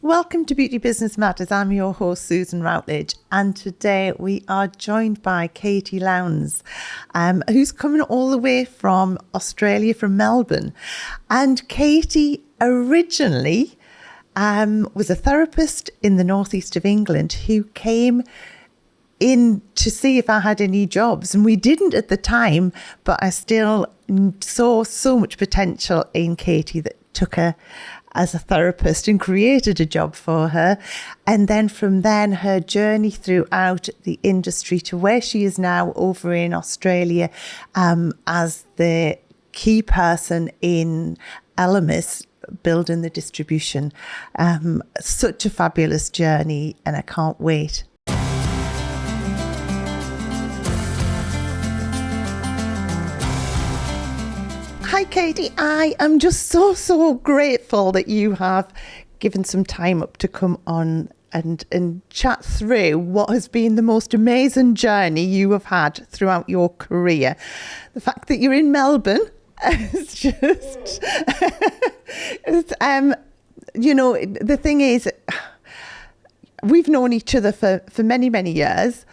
Welcome to Beauty Business Matters. I'm your host, Susan Routledge, and today we are joined by Katie Lowndes, who's coming all the way from Australia, from Melbourne. And Katie originally was a therapist in the northeast of England who came in to see if I had any jobs, and we didn't at the time, but I still saw so much potential in Katie that took her as a therapist and created a job for her. And then from then, her journey throughout the industry to where she is now over in Australia as the key person in Elemis, building the distribution. Such a fabulous journey, and I can't wait. Hi, Katie. I am just so grateful that you have given some time up to come on and chat through what has been the most amazing journey you have had throughout your career. The fact that you're in Melbourne is just, the thing is, we've known each other for many years.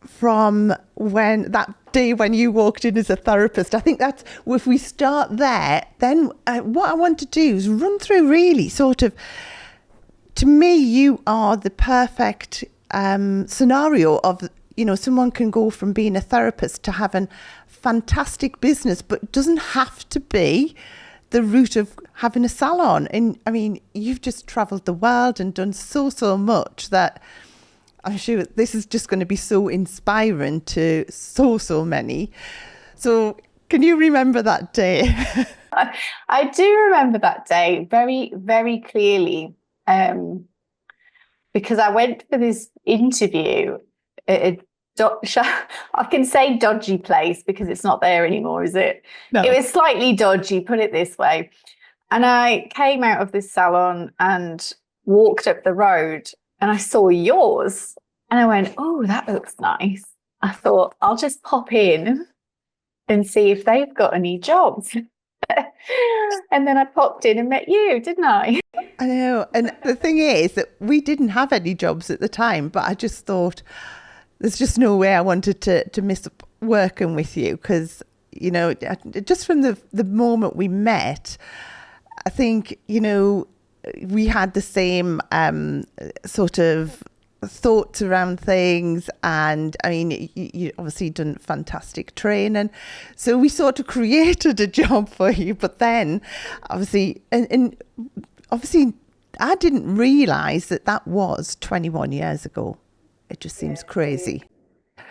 From when that day when you walked in as a therapist. I think that's, if we start there, then what I want to do is run through really sort of, to me, you are the perfect scenario of, someone can go from being a therapist to having fantastic business, but it doesn't have to be the route of having a salon. And I mean, you've just travelled the world and done so much that I'm sure this is just going to be so inspiring to so many. So can you remember that day? I do remember that day very clearly, because I went for this interview at I can say dodgy place because it's not there anymore, is it? No. It was slightly dodgy, put it this way. And I came out of this salon and walked up the road, and I saw yours, and I went, oh, that looks nice. I thought, I'll just pop in and see if they've got any jobs. And then I popped in and met you, didn't I? I know. And the thing is that we didn't have any jobs at the time, but I just thought there's just no way I wanted to miss working with you because, just from the moment we met, I think, we had the same sort of thoughts around things, and I mean, you obviously done fantastic training, so we sort of created a job for you. But then, obviously, and obviously, I didn't realise that was 21 years ago. It just seems crazy.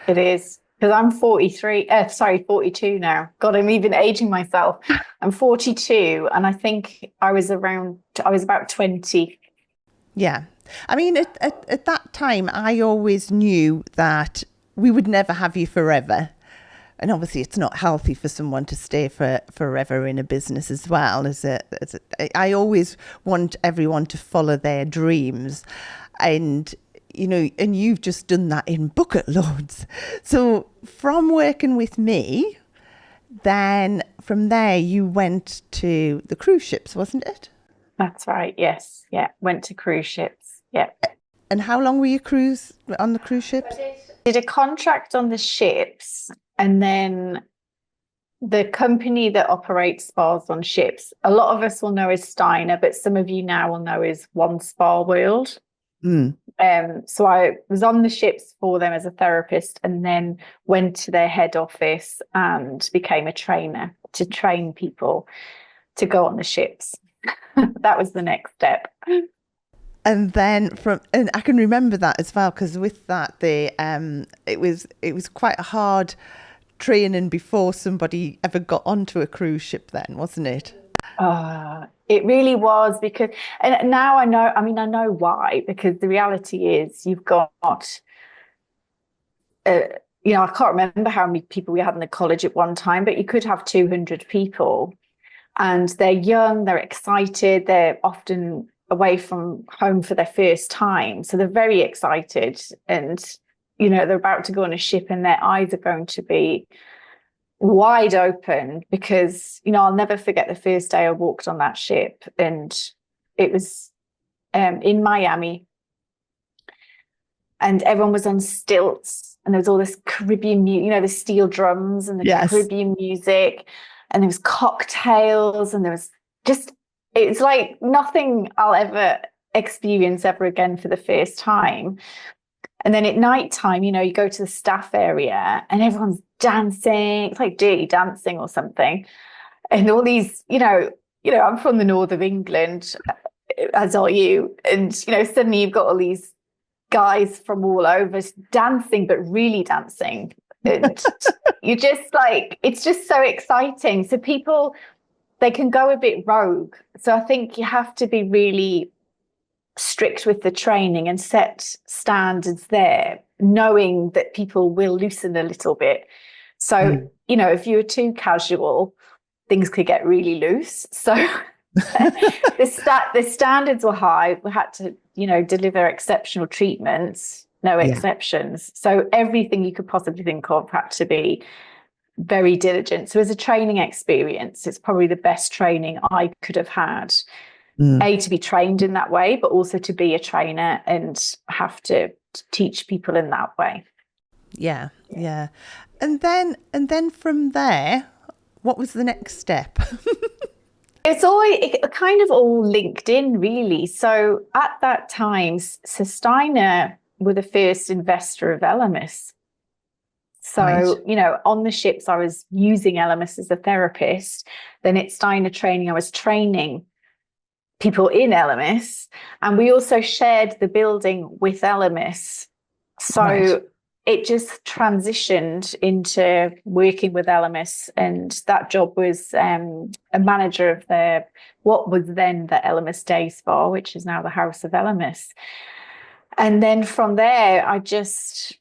It is. Because I'm 42 now. God, I'm even aging myself. I'm 42, and I think I was about 20. Yeah. I mean, at that time, I always knew that we would never have you forever. And obviously, it's not healthy for someone to stay forever in a business as well. I always want everyone to follow their dreams. And and you've just done that in bucket loads. So from working with me, then from there you went to the cruise ships, wasn't it? That's right. Yes. Yeah. Went to cruise ships. Yeah. And how long were you on the cruise ships? Did a contract on the ships, and then the company that operates spas on ships, a lot of us will know as Steiner, but some of you now will know as One Spa World. Mm. So I was on the ships for them as a therapist, and then went to their head office and became a trainer to train people to go on the ships. That was the next step. And then and I can remember that as well, because with that it was quite a hard training before somebody ever got onto a cruise ship then, wasn't it? It really was, because, and now I know why, because the reality is you've got, I can't remember how many people we had in the college at one time, but you could have 200 people, and they're young, they're excited, they're often away from home for their first time. So they're very excited, and, they're about to go on a ship, and their eyes are going to be wide open, because I'll never forget the first day I walked on that ship, and it was in Miami, and everyone was on stilts, and there was all this Caribbean music, the steel drums and the Caribbean music, and there was cocktails, and there was it's like nothing I'll ever experience ever again for the first time. And then at night time, you go to the staff area and everyone's dancing. It's like dirty dancing or something. And all these, I'm from the north of England, as are you. And, suddenly you've got all these guys from all over dancing, but really dancing. And you're just like, it's just so exciting. So people, they can go a bit rogue. So I think you have to be really strict with the training and set standards there, knowing that people will loosen a little bit. So, if you were too casual, things could get really loose. So the standards were high. We had to, deliver exceptional treatments, no exceptions. So everything you could possibly think of had to be very diligent. So as a training experience, it's probably the best training I could have had. To be trained in that way, but also to be a trainer and have to teach people in that way. Yeah. And then from there, what was the next step? It kind of all linked in, really. So at that time, Steiner were the first investor of Elemis. So, on the ships, I was using Elemis as a therapist. Then at Steiner Training, I was training people in Elemis, and we also shared the building with Elemis. So it just transitioned into working with Elemis, and that job was a manager of what was then the Elemis Day Spa, which is now the House of Elemis. And then from there, I just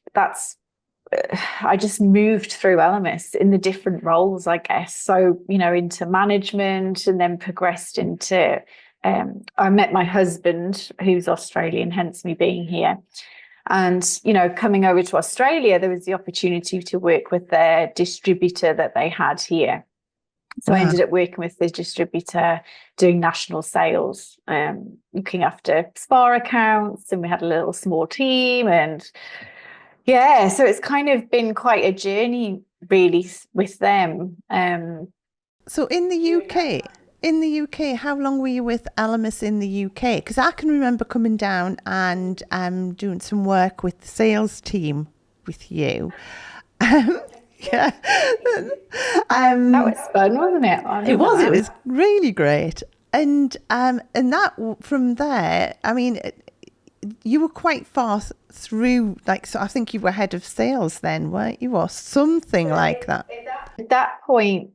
moved through Elemis in the different roles, I guess. So, into management, and then progressed into I met my husband, who's Australian, hence me being here. And, coming over to Australia, there was the opportunity to work with their distributor that they had here. So I ended up working with the distributor, doing national sales, looking after spa accounts, and we had a little small team. And so it's kind of been quite a journey, really, with them. So in the UK, how long were you with Elemis in the UK? Because I can remember coming down and doing some work with the sales team with you. That was fun, wasn't it? It was really great. And that, from there, I mean, you were quite far through, so I think you were head of sales then, weren't you? Or something like that. At that point,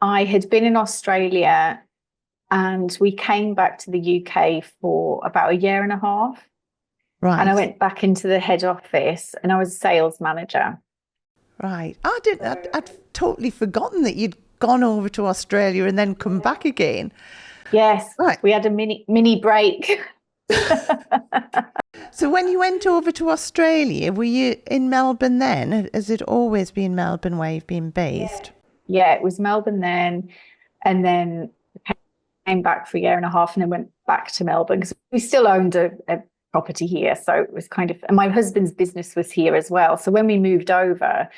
I had been in Australia, and we came back to the UK for about a year and a half. Right. And I went back into the head office, and I was a sales manager. Right. I'd totally forgotten that you'd gone over to Australia and then come back again. Yes. Right. We had a mini break. So when you went over to Australia, were you in Melbourne then? Has it always been Melbourne where you've been based? Yeah, it was Melbourne then, and then came back for a year and a half, and then went back to Melbourne because we still owned a property here. So it was kind of, and my husband's business was here as well. So when we moved over,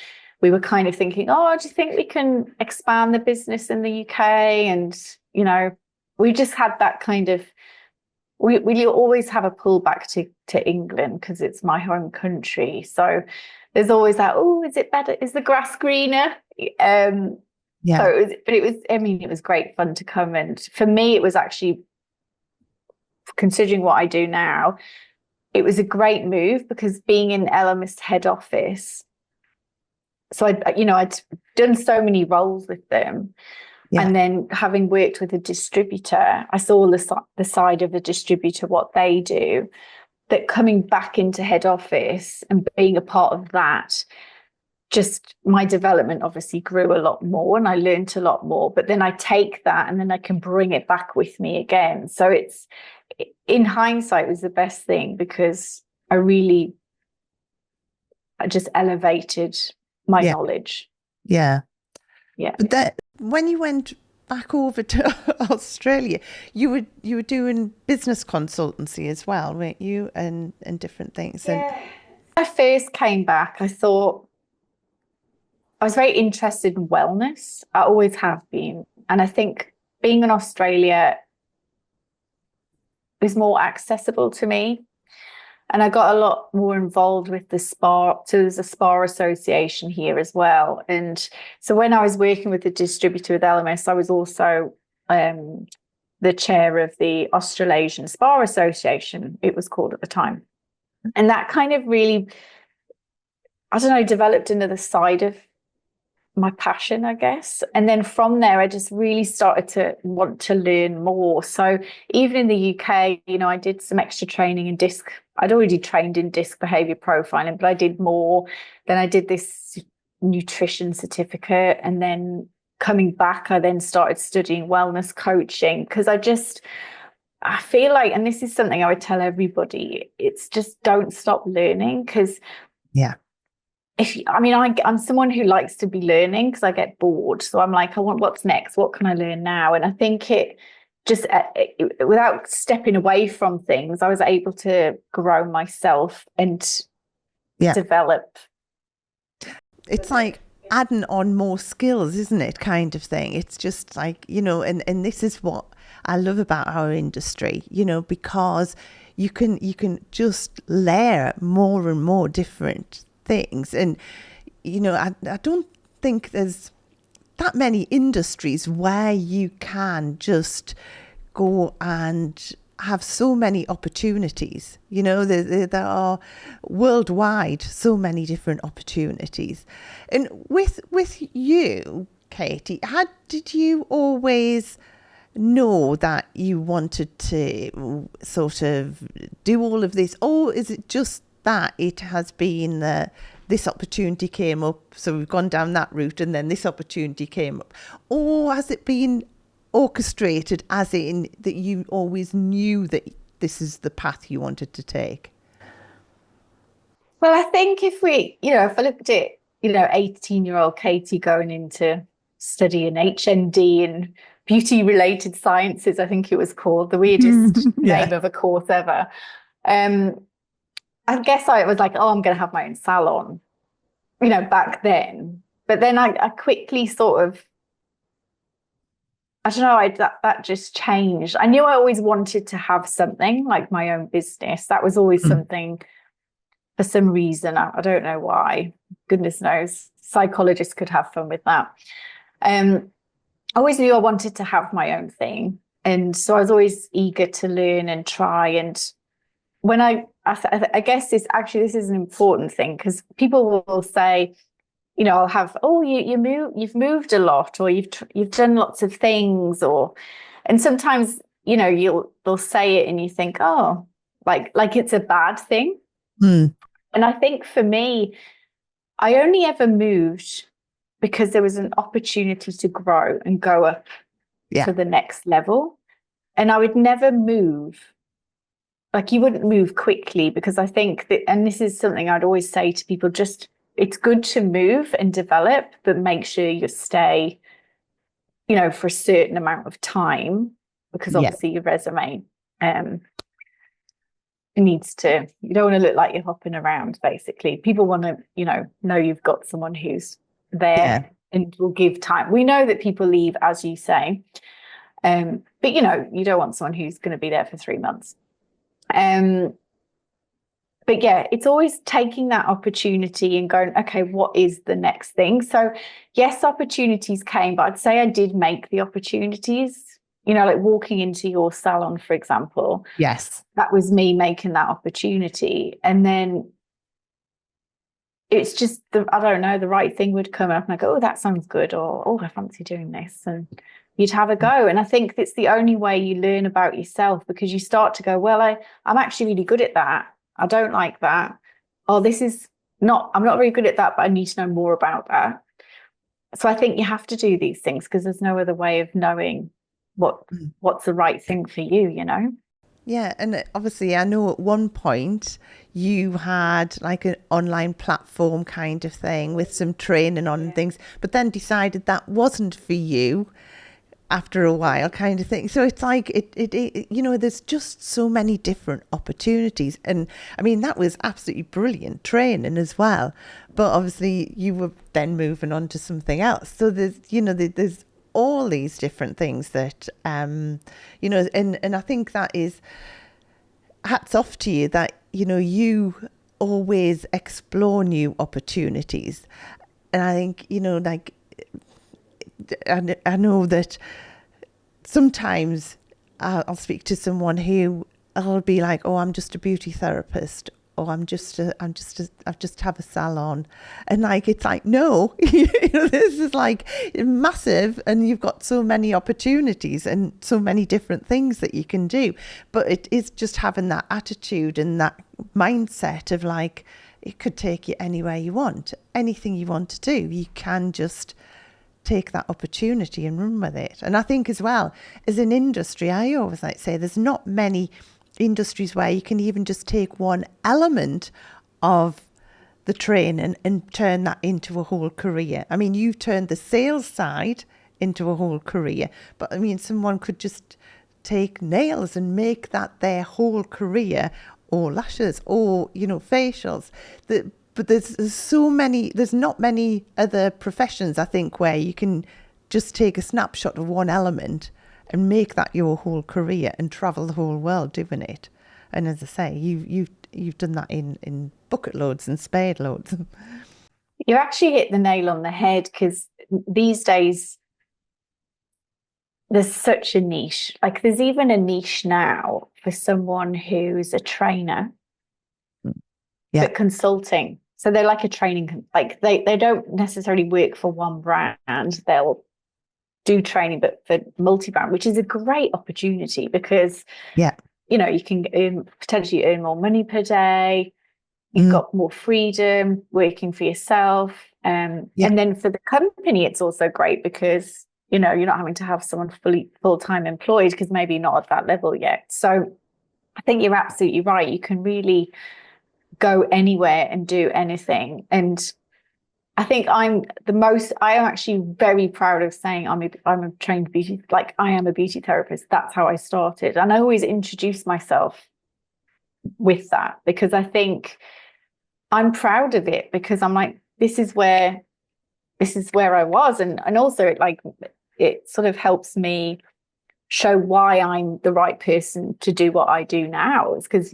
we were kind of thinking, do you think we can expand the business in the UK? And, we just had that kind of, we always have a pull back to England because it's my home country. So there's always that, is it better? Is the grass greener? So it was great fun to come. And for me, it was actually, considering what I do now, it was a great move because being in Elemis head office, so I'd done so many roles with them. Yeah. And then having worked with a distributor, I saw the side of a distributor, what they do, that coming back into head office and being a part of that, just my development obviously grew a lot more and I learned a lot more. But then I take that and then I can bring it back with me again. So it's, in hindsight, it was the best thing because I just elevated my knowledge. Yeah. But when you went back over to Australia, you were doing business consultancy as well, weren't you? And different things. Yeah. When I first came back, I thought I was very interested in wellness. I always have been. And I think being in Australia is more accessible to me. And I got a lot more involved with the spa. So there's a spa association here as well. And so when I was working with the distributor with Elemis, I was also the chair of the Australasian Spa Association, it was called at the time. And that kind of really, I don't know, developed another side of my passion, I guess. And then from there, I just really started to want to learn more. So even in the UK, you know, I did some extra training in disc. I'd already trained in disc behavior profiling, but I did more. Then I did this nutrition certificate. And then coming back, I then started studying wellness coaching because I feel like, and this is something I would tell everybody, it's just don't stop learning because I'm someone who likes to be learning because I get bored. So I'm like, I want what's next? What can I learn now? And I think it just, without stepping away from things, I was able to grow myself and develop. It's like adding on more skills, isn't it? Kind of thing. It's just like, you know, and this is what I love about our industry, you know, because you can just layer more and more different things. And, you know, I don't think there's that many industries where you can just go and have so many opportunities. You know, there are worldwide so many different opportunities. And with you, Katie, did you always know that you wanted to sort of do all of this, or is it just that it has been this opportunity came up, so we've gone down that route, and then this opportunity came up? Or has it been orchestrated, as in that you always knew that this is the path you wanted to take? Well, I think if I looked at, 18-year-old Katie going into studying HND and beauty-related sciences, I think it was called, the weirdest name of a course ever. I guess I was like, oh, I'm going to have my own salon, back then. But then I quickly sort of, I don't know, that just changed. I knew I always wanted to have something like my own business. That was always something, for some reason. I don't know why. Goodness knows. Psychologists could have fun with that. I always knew I wanted to have my own thing. And so I was always eager to learn and try. And when I guess this is an important thing, because people will say, I'll have, you've moved a lot, or you've done lots of things, and sometimes, they'll say it and you think, oh, like it's a bad thing. And I think for me, I only ever moved because there was an opportunity to grow and go up to the next level. And I would never move. Like, you wouldn't move quickly, because I think that, and this is something I'd always say to people, it's good to move and develop, but make sure you stay, for a certain amount of time, because obviously your resume needs to, you don't want to look like you're hopping around, basically. People want to, know you've got someone who's there and will give time. We know that people leave, as you say, but, you don't want someone who's going to be there for 3 months. But yeah, it's always taking that opportunity and going, okay, what is the next thing? So yes, opportunities came, but I'd say I did make the opportunities, like walking into your salon, for example. Yes. That was me making that opportunity. And then it's just, I don't know, the right thing would come up and I go, oh, that sounds good. Or, oh, I fancy doing this. And you'd have a go. And I think it's the only way you learn about yourself, because you start to go, well, I'm actually really good at that. I don't like that. Oh, I'm not very good at that, but I need to know more about that. So I think you have to do these things, because there's no other way of knowing what's the right thing for you, Yeah. And obviously I know at one point you had like an online platform kind of thing with some training on and things, but then decided that wasn't for you. after a while kind of thing. So it's like there's just so many different opportunities. And I mean, that was absolutely brilliant training as well, but obviously you were then moving on to something else. So there's all these different things that and I think that is hats off to you, that you always explore new opportunities. And I think I know that sometimes I'll speak to someone who will be like, "Oh, I'm just a beauty therapist," or I just have a salon," and like it's like, no, this is like massive, and you've got so many opportunities and so many different things that you can do. But it is just having that attitude and that mindset of like, it could take you anywhere you want, anything you want to do. You can just take that opportunity and run with it. And I think as well, as an industry, I always like to say there's not many industries where you can even just take one element of the training and turn that into a whole career. I mean, you've turned the sales side into a whole career, but I mean, someone could just take nails and make that their whole career, or lashes, or facials. But there's not many other professions, I think, where you can just take a snapshot of one element and make that your whole career and travel the whole world doing it. And as I say, you've done that in bucket loads and spade loads. You actually hit the nail on the head, because these days there's such a niche. Like, there's even a niche now for someone who's a trainer, but consulting. So they're like a training, like they don't necessarily work for one brand. They'll do training, but for multi-brand, which is a great opportunity, because you can potentially earn more money per day. You've got more freedom working for yourself. And then for the company, it's also great because, you're not having to have someone full-time employed, because maybe not at that level yet. So I think you're absolutely right. You can really go anywhere and do anything. And I think I am actually very proud of saying I'm a trained beauty, like I am a beauty therapist. That's how I started. And I always introduce myself with that, because I think I'm proud of it, because I'm like, this is where I was. And also it sort of helps me show why I'm the right person to do what I do now. It's because,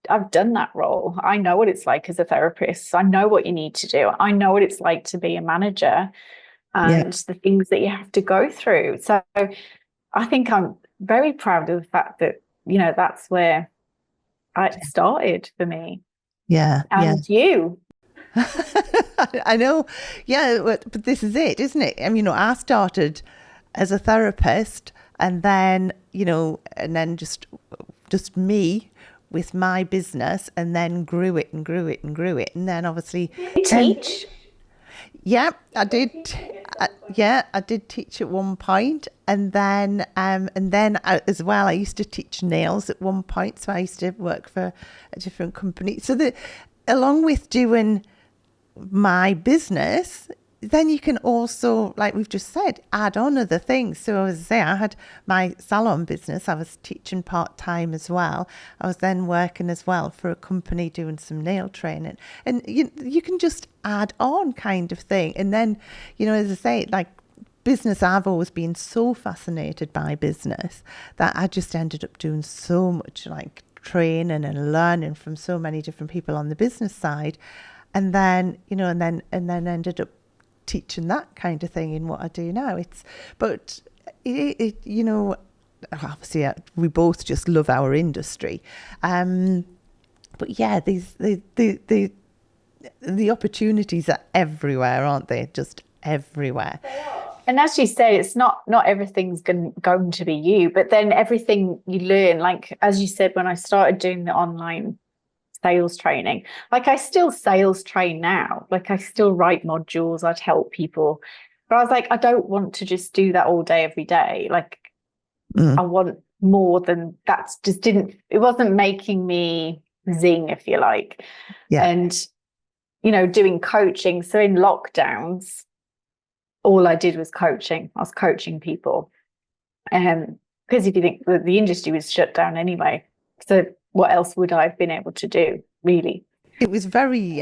I've done that role. I know what it's like as a therapist. I know what you need to do. I know what it's like to be a manager and the things that you have to go through. So I think I'm very proud of the fact that, that's where it started for me. Yeah. And you. I know. Yeah. But this is it, isn't it? I mean, I started as a therapist, and then, just me with my business, and then grew it. And then obviously teach. Yeah, I did. I did teach at one point, and then as well, I used to teach nails at one point. So I used to work for a different company. So along with doing my business, then you can also, like we've just said, add on other things. So as I say, I had my salon business. I was teaching part-time as well. I was then working as well for a company doing some nail training. And you can just add on kind of thing. And then, as I say, like business, I've always been so fascinated by business that I just ended up doing so much like training and learning from so many different people on the business side. And then, and then ended up teaching that kind of thing in what I do now. Obviously we both just love our industry, but yeah, the opportunities are everywhere, aren't they? Just everywhere. And as you said, it's not everything's going to be you, but then everything you learn, like as you said, when I started doing the online sales training, like I still sales train now, like I still write modules, I'd help people, but I was like, I don't want to just do that all day every day. Like I want more than that. It wasn't making me zing, if you like. And doing coaching, so in lockdowns all I did was coaching. I was coaching people, Because if you think that the industry was shut down anyway, so what else would I have been able to do, really? It was very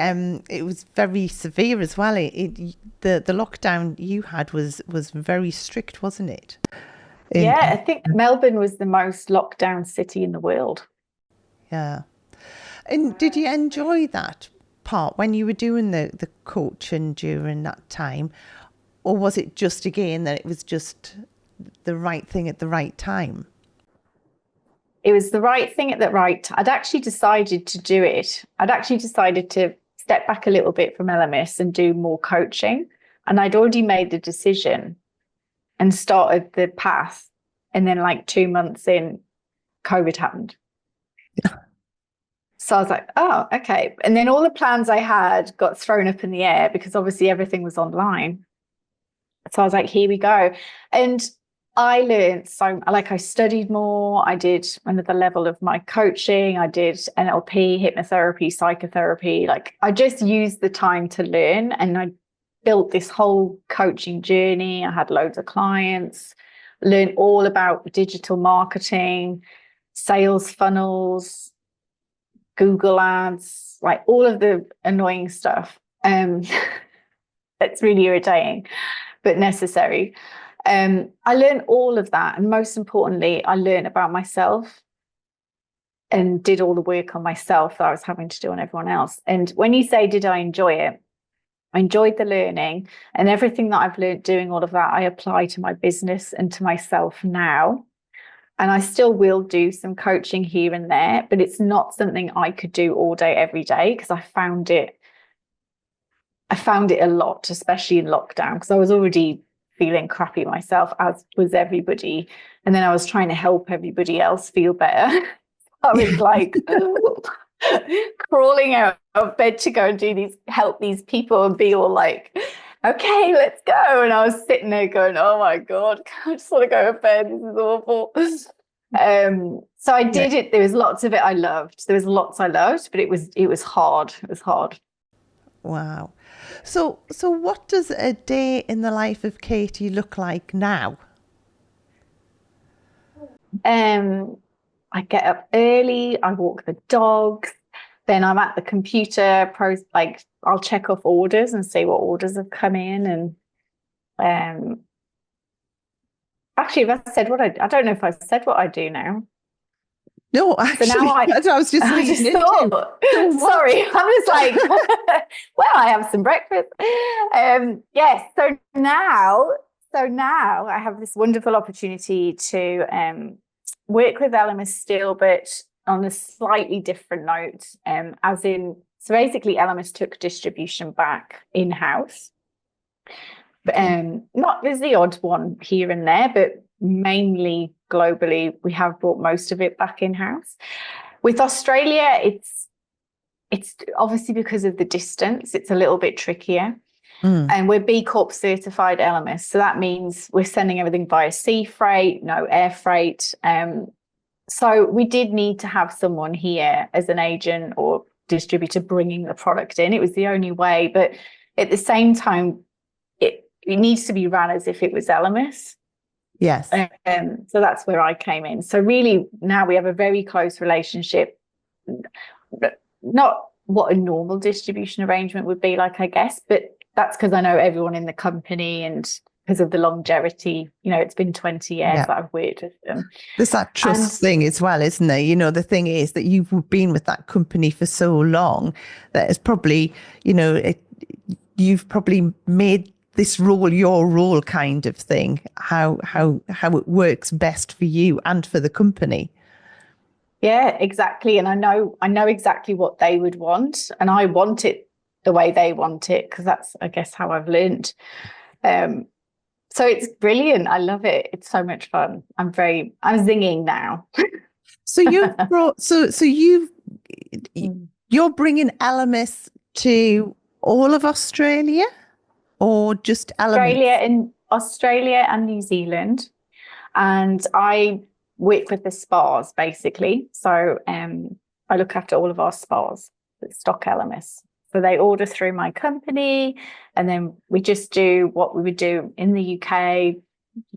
severe as well. The lockdown you had was very strict, wasn't it? Yeah, I think Melbourne was the most locked down city in the world. Yeah. And did you enjoy that part when you were doing the coaching during that time? Or was it just, again, that it was just the right thing at the right time? It was the right thing at the right time. I'd actually decided to do it. I'd actually decided to step back a little bit from Elemis and do more coaching. And I'd already made the decision and started the path. And then like 2 months in, COVID happened. Yeah. So I was like, oh, okay. And then all the plans I had got thrown up in the air because obviously everything was online. So I was like, here we go. And I learned I studied more. I did another level of my coaching. I did NLP, hypnotherapy, psychotherapy. Like I just used the time to learn, and I built this whole coaching journey. I had loads of clients, learned all about digital marketing, sales funnels, Google ads, like all of the annoying stuff. It's really irritating, but necessary. I learned all of that. And most importantly, I learned about myself and did all the work on myself that I was having to do on everyone else. And when you say, did I enjoy it? I enjoyed the learning, and everything that I've learned doing all of that, I apply to my business and to myself now. And I still will do some coaching here and there, but it's not something I could do all day, every day, because I found it a lot, especially in lockdown, because I was already feeling crappy myself, as was everybody. And then I was trying to help everybody else feel better. I was like crawling out of bed to go and help these people and be all like, okay, let's go. And I was sitting there going, oh my God, I just want to go to bed. This is awful. So I did it. There was lots of it I loved. There was lots I loved, but it was hard. It was hard. Wow. So what does a day in the life of Katie look like now? I get up early, I walk the dogs, then I'm at the computer, I'll check off orders and see what orders have come in. And actually, if I said I don't know if I said what I do now. No, actually, so now I was just reading thought, sorry, I'm just like, well, I have some breakfast. Yes, so now I have this wonderful opportunity to work with Elemis still, but on a slightly different note. So basically, Elemis took distribution back in-house. Not there's the odd one here and there, but mainly globally, we have brought most of it back in-house. With Australia, it's obviously because of the distance, it's a little bit trickier. And we're B Corp certified Elemis. So that means we're sending everything via sea freight, no air freight. So we did need to have someone here as an agent or distributor bringing the product in. It was the only way. But at the same time, it needs to be run as if it was Elemis. Yes. So that's where I came in. So really now we have a very close relationship. Not what a normal distribution arrangement would be like, I guess, but that's because I know everyone in the company and because of the longevity. It's been 20 years that I've worked with them. There's that trust thing as well, isn't there? The thing is that you've been with that company for so long that it's probably, you've probably made this role your role, kind of thing, how it works best for you and for the company. Yeah, exactly. And I know exactly what they would want, and I want it the way they want it, because that's, I guess, how I've learned. So it's brilliant. I love it. It's so much fun. I'm zinging now. So you're bringing Elemis to all of Australia, or just Elemis? Australia and New Zealand. And I work with the spas, basically. So I look after all of our spas that stock Elemis. So they order through my company, and then we just do what we would do in the UK,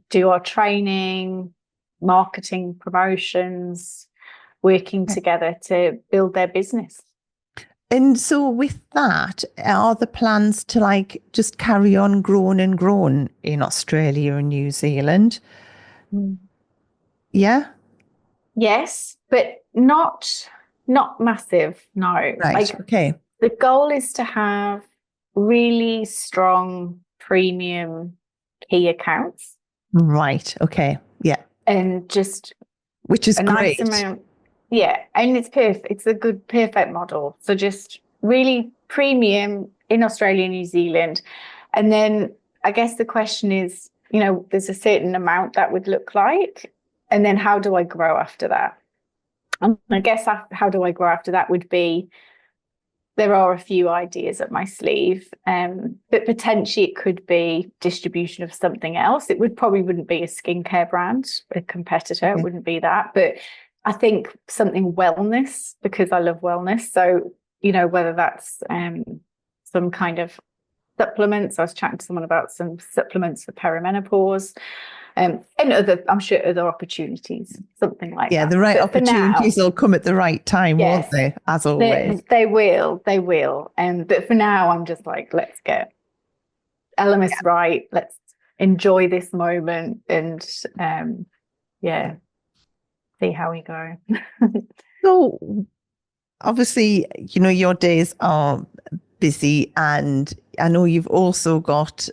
do our training, marketing, promotions, working together to build their business. And so with that, are the plans to like just carry on growing and growing in Australia and New Zealand? Yeah. Yes, but not massive. No. Right. Okay. The goal is to have really strong premium key accounts. Right. Okay. Yeah. And just which is a great. nice amount. Yeah. And it's perfect. It's a good, perfect model. So just really premium in Australia, New Zealand. And then I guess the question is, you know, there's a certain amount that would look like. And then how do I grow after that? And I guess how do I grow after that would be, there are a few ideas up my sleeve, but potentially it could be distribution of something else. It wouldn't be a skincare brand, a competitor. Okay. It wouldn't be that. But I think something wellness, because I love wellness. So, you know, whether that's some kind of supplements. I was chatting to someone about some supplements for perimenopause. And I'm sure other opportunities, something like that. Yeah, the right opportunities will come at the right time, yes, won't they? As always. They will. But for now, I'm just like, let's get Elemis right. Let's enjoy this moment and see how we go. So obviously, you know, your days are busy, and I know you've also got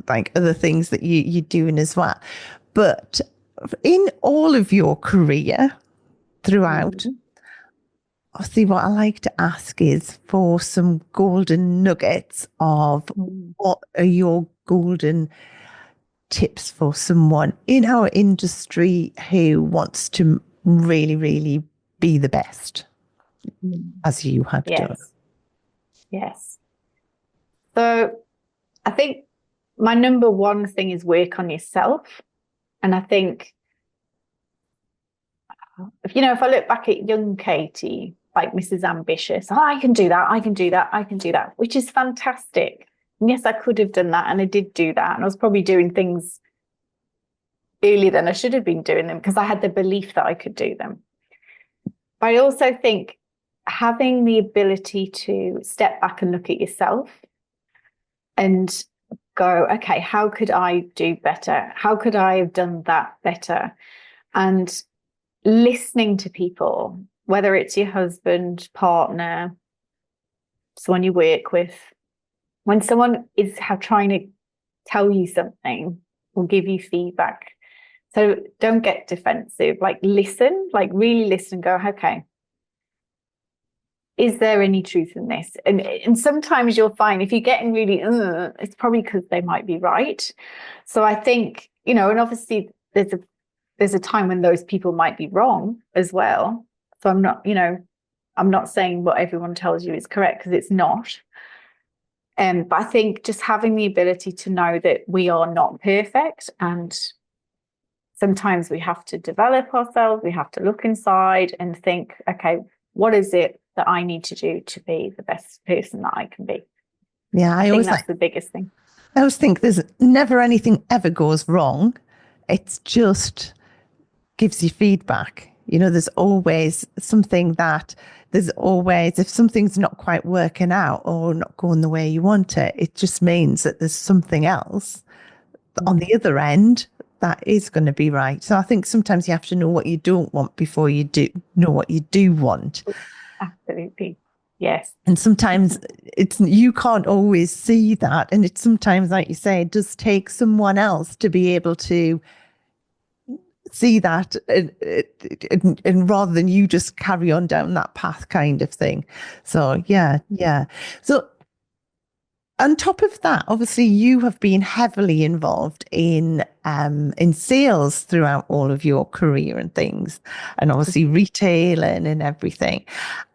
like other things that you're doing as well. But in all of your career throughout, obviously what I like to ask is for some golden nuggets of what are your golden tips for someone in our industry who wants to really, really be the best, as you have done. Yes. So I think my number one thing is work on yourself. And I think, if I look back at young Katie, like Mrs. Ambitious, I can do that, which is fantastic. And yes, I could have done that, and I did do that. And I was probably doing things earlier than I should have been doing them because I had the belief that I could do them. But I also think having the ability to step back and look at yourself and go, okay, how could I do better? How could I have done that better? And listening to people, whether it's your husband, partner, someone you work with, when someone is trying to tell you something or give you feedback. So don't get defensive, like listen, like really listen and go, okay, is there any truth in this? And sometimes you'll find if you're getting really, it's probably because they might be right. So I think, and obviously there's a time when those people might be wrong as well. So I'm not saying what everyone tells you is correct, because it's not. But I think just having the ability to know that we are not perfect, and sometimes we have to develop ourselves, we have to look inside and think, okay, what is it that I need to do to be the best person that I can be? Yeah, I think that's the biggest thing. I always think there's never anything ever goes wrong. It's just gives you feedback. There's always something if something's not quite working out or not going the way you want it, it just means that there's something else on the other end that is going to be right. So I think sometimes you have to know what you don't want before you do know what you do want. Absolutely. Yes. And sometimes you can't always see that. And it's sometimes, like you say, it does take someone else to be able to see that and rather than you just carry on down that path kind of thing. So yeah. So on top of that, obviously you have been heavily involved in sales throughout all of your career and things, and obviously retailing and everything.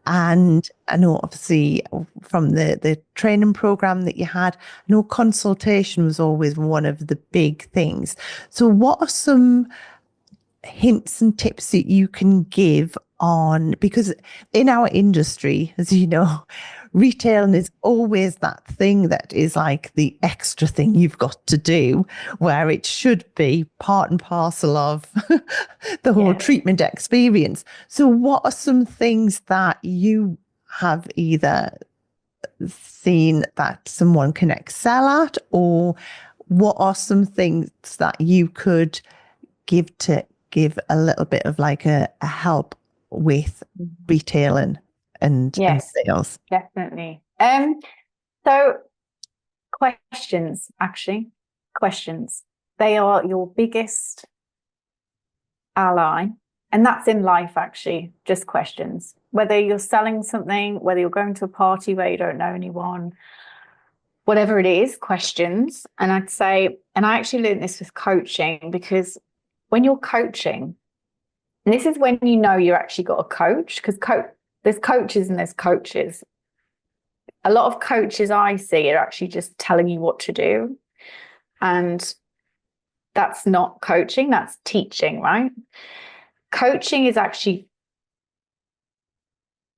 And I know obviously from the training program that you had, I know consultation was always one of the big things. So what are some hints and tips that you can give on, because in our industry, as you know, retailing is always that thing that is like the extra thing you've got to do, where it should be part and parcel of the whole treatment experience. So what are some things that you have either seen that someone can excel at, or what are some things that you could give a little bit of like a questions with retailing and sales? Definitely. So questions, they are your biggest ally, and that's in life, actually, just questions. Whether you're selling something, whether you're going to a party where you don't know anyone, whatever it is, questions. And I'd say, and I actually learned this with coaching, because when you're coaching, and this is when you know you're actually got a coach, because there's coaches and there's coaches. A lot of coaches I see are actually just telling you what to do. And that's not coaching, that's teaching, right? Coaching is actually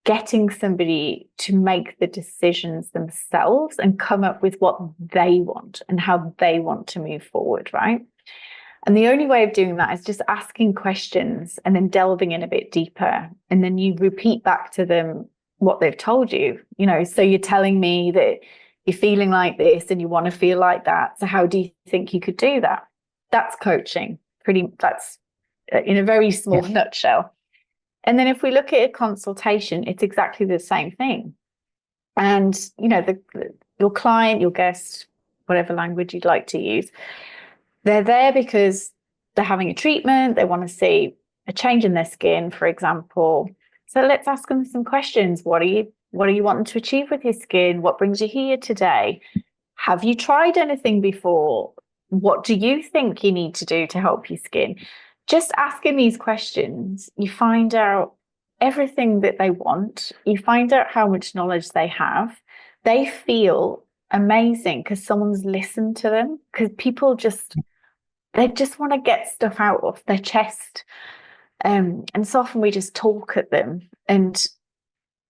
getting somebody to make the decisions themselves and come up with what they want and how they want to move forward, right? And the only way of doing that is just asking questions and then delving in a bit deeper. And then you repeat back to them what they've told you. So you're telling me that you're feeling like this and you want to feel like that. So how do you think you could do that? That's coaching. That's in a very small nutshell. And then if we look at a consultation, it's exactly the same thing. And, your client, your guest, whatever language you'd like to use, they're there because they're having a treatment. They want to see a change in their skin, for example. So let's ask them some questions. What are you wanting to achieve with your skin? What brings you here today? Have you tried anything before? What do you think you need to do to help your skin? Just asking these questions, you find out everything that they want. You find out how much knowledge they have. They feel amazing because someone's listened to them, because people they just want to get stuff out of their chest. And so often we just talk at them. And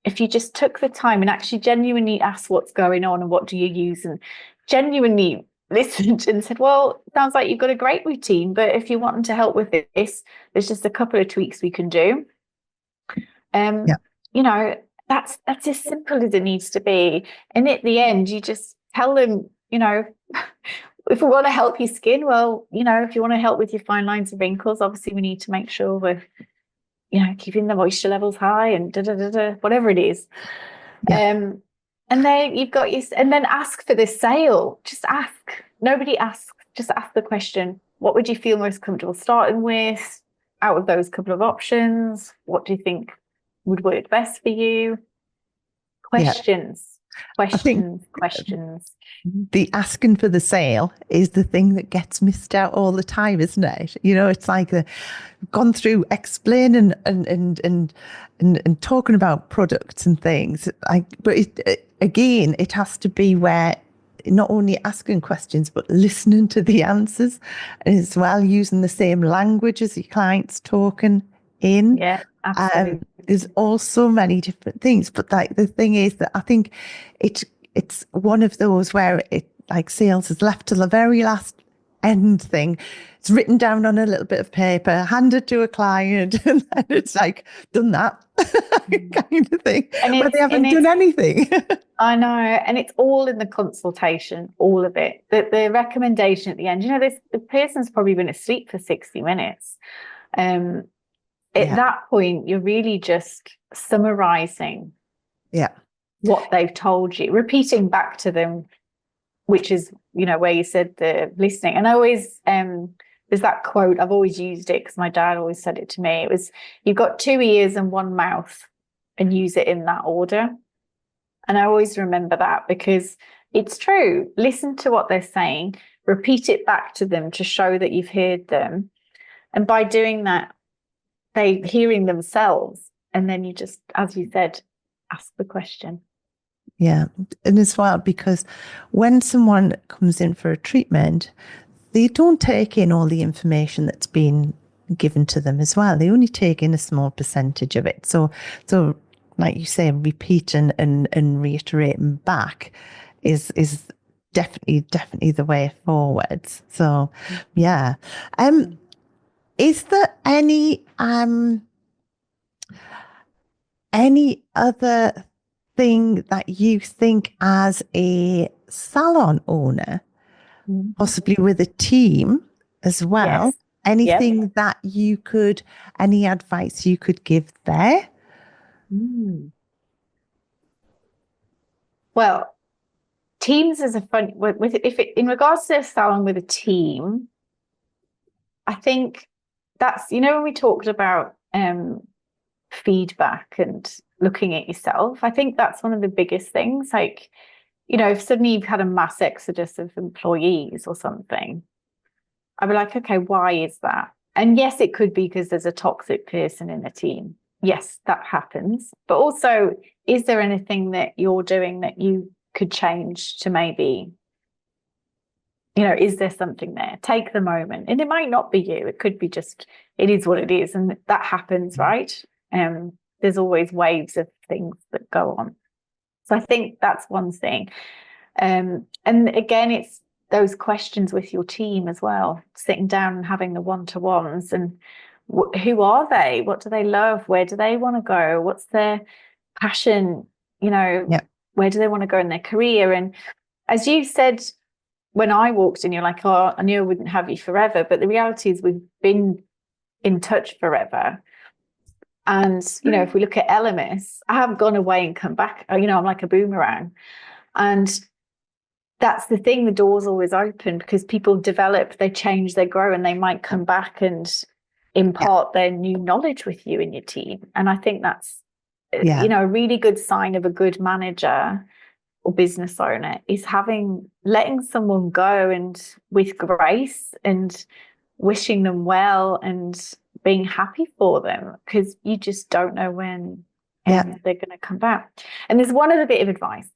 if you just took the time and actually genuinely asked what's going on and what do you use, and genuinely listened and said, well, sounds like you've got a great routine, but if you want to help with this, there's just a couple of tweaks we can do. That's as simple as it needs to be. And at the end, you just tell them, if we want to help your skin, well, if you want to help with your fine lines and wrinkles, obviously we need to make sure we're, keeping the moisture levels high and whatever it is. And then you've got and then ask for this sale. Just ask. Nobody asks. Just ask the question. What would you feel most comfortable starting with out of those couple of options? What do you think would work best for you? Questions. Questions. The asking for the sale is the thing that gets missed out all the time, isn't it? It's like gone through explaining and talking about products and things. But it has to be where not only asking questions but listening to the answers, and as well using the same language as your clients talking in. Yeah, absolutely. There's also many different things, but the thing is that I think it's one of those where sales is left to the very last end thing. It's written down on a little bit of paper, handed to a client, and then it's like, done that kind of thing. But they haven't done anything. I know. And it's all in the consultation, all of it. The recommendation at the end, the person's probably been asleep for 60 minutes. At that point, you're really just summarizing what they've told you, repeating back to them, which is, where you said the listening. And I always, there's that quote, I've always used it because my dad always said it to me. It was, you've got 2 ears and 1 mouth, and use it in that order. And I always remember that because it's true. Listen to what they're saying, repeat it back to them to show that you've heard them. And by doing that, they're hearing themselves. And then you just, as you said, ask the question. Yeah. And as well, because when someone comes in for a treatment, they don't take in all the information that's been given to them as well. They only take in a small percentage of it. So like you say, repeating and reiterating back is definitely the way forwards. So yeah. Is there any other thing that you think as a salon owner, possibly with a team as well, Yes. anything that you could, any advice you could give there? Well, teams is a fun in regards to a salon with a team, I think that's, when we talked about feedback and looking at yourself, I think that's one of the biggest things. Like, if suddenly you've had a mass exodus of employees or something, I'd be like, okay, why is that? And yes, it could be because there's a toxic person in the team. Yes, that happens. But also, is there anything that you're doing that you could change to maybe, is there something there? Take the moment. And it might not be you. It could be just, it is what it is. And that happens, right? There's always waves of things that go on. So I think that's one thing. And again, it's those questions with your team as well, sitting down and having the one-to-ones and who are they? What do they love? Where do they want to go? What's their passion? Where do they want to go in their career? And as you said, when I walked in, you're like, oh, I knew I wouldn't have you forever. But the reality is we've been in touch forever. And, if we look at Elemis, I have gone away and come back. I'm like a boomerang. And that's the thing. The door's always open because people develop, they change, they grow, and they might come back and impart their new knowledge with you and your team. And I think that's, a really good sign of a good manager or business owner is letting someone go and with grace and wishing them well and being happy for them, because you just don't know when they're going to come back. And there's one other bit of advice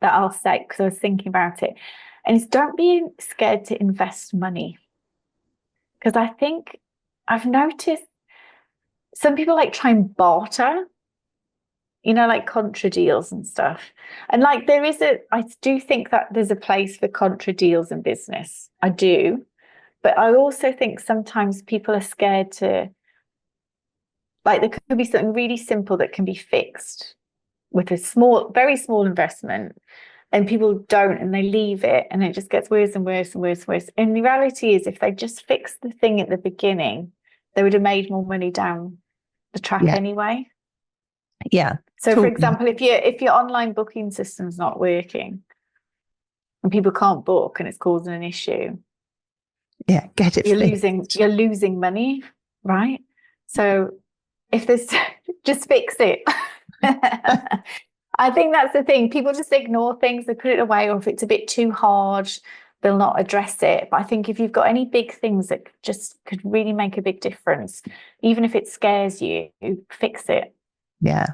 that I'll say, because I was thinking about it, and it's don't be scared to invest money. Because I think I've noticed some people like try and barter, like contra deals and stuff. And like I do think that there's a place for contra deals in business. I do. But I also think sometimes people are scared to, like, there could be something really simple that can be fixed with a very small investment, and people don't, and they leave it, and it just gets worse and worse and worse and worse. And the reality is, if they just fixed the thing at the beginning, they would have made more money down the track anyway. Yeah. So, for example, if your online booking system's not working and people can't book and it's causing an issue, get it. You're losing money, right? So if there's just fix it. I think that's the thing. People just ignore things, they put it away, or if it's a bit too hard, they'll not address it. But I think if you've got any big things that just could really make a big difference, even if it scares you, fix it. Yeah.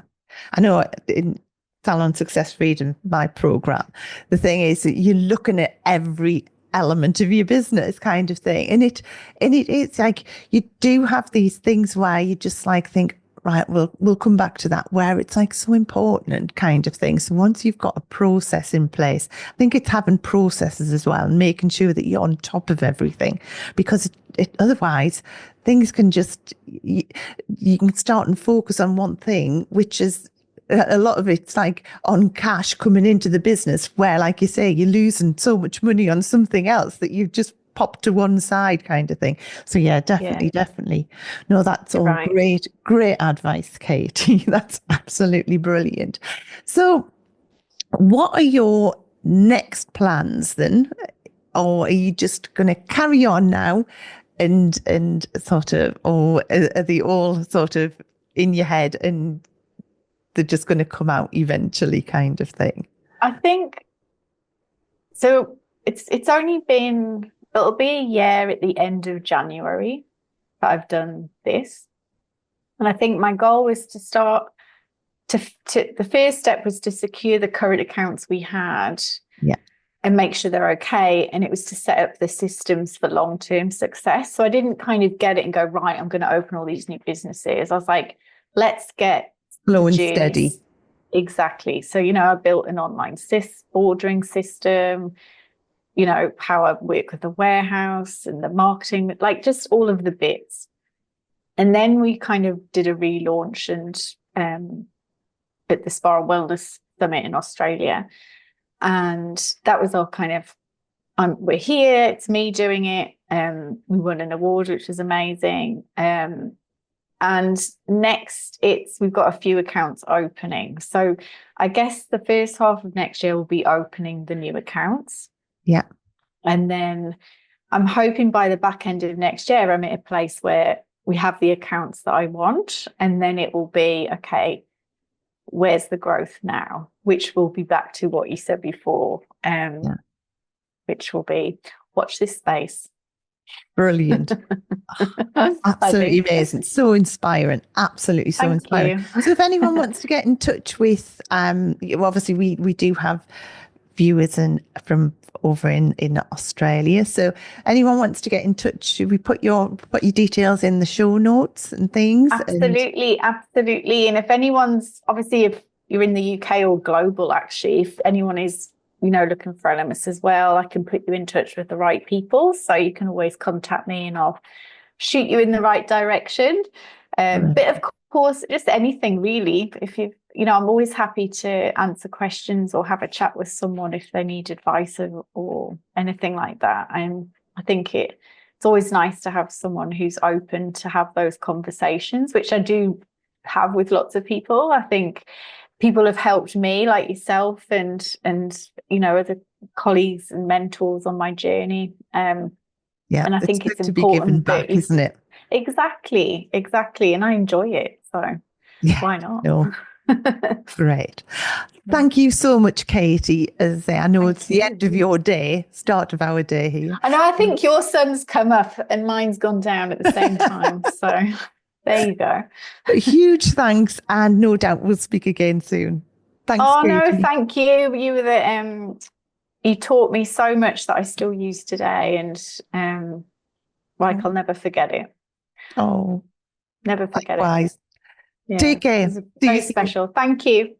I know in Salon Success Freedom, my program, the thing is that you're looking at every element of your business kind of thing. And it's like you do have these things where you just like think, right, we'll come back to that, where it's like so important kind of thing. So once you've got a process in place, I think it's having processes as well and making sure that you're on top of everything, because otherwise things can just, you can start and focus on one thing, which is a lot of it's like on cash coming into the business, where, like you say, you're losing so much money on something else that you've just popped to one side kind of thing. So yeah, definitely. No, that's all right. Great advice, Katie. That's absolutely brilliant. So what are your next plans or are you just going to carry on now and sort of, or are they all sort of in your head and they're just going to come out eventually kind of thing? I think so. It's only been, it'll be a year at the end of January that I've done this. And I think my goal was to start the first step was to secure the current accounts we had and make sure they're okay. And it was to set up the systems for long-term success. So I didn't kind of get it and go, right, I'm going to open all these new businesses. I was like, let's get Slow and produce. steady. Exactly. So, I built an online ordering system, how I work with the warehouse and the marketing, like just all of the bits. And then we kind of did a relaunch and at the Spa and Wellness Summit in Australia. And that was all kind of, we're here, it's me doing it. We won an award, which was amazing. And next we've got a few accounts opening. So I guess the first half of next year will be opening the new accounts. Yeah. And then I'm hoping by the back end of next year, I'm at a place where we have the accounts that I want. And then it will be, okay, where's the growth now? Which will be back to what you said before, which will be watch this space. Brilliant. Absolutely amazing. So inspiring. Absolutely so inspiring. So if anyone wants to get in touch with, obviously we do have viewers from over in Australia. So anyone wants to get in touch, should we put your details in the show notes and things? Absolutely. And if anyone's, obviously if you're in the UK or global, actually, if anyone is, looking for Elemis as well, I can put you in touch with the right people. So you can always contact me and I'll shoot you in the right direction. But of course, just anything really. If I'm always happy to answer questions or have a chat with someone if they need advice or anything like that. I think it's always nice to have someone who's open to have those conversations, which I do have with lots of people. I think people have helped me, like yourself, and other colleagues and mentors on my journey. And I think it's to important be given back, isn't it? Exactly. And I enjoy it. So why not? No. Great. Thank you so much, Katie. As I know it's the end of your day, start of our day here. I know, I think your sun's come up and mine's gone down at the same time. So there you go. Huge thanks, and no doubt we'll speak again soon. Thanks, Katie. No, thank you. You were you taught me so much that I still use today, and I'll never forget it. Oh, never forget likewise. it. Take care. It was very special. Thank you.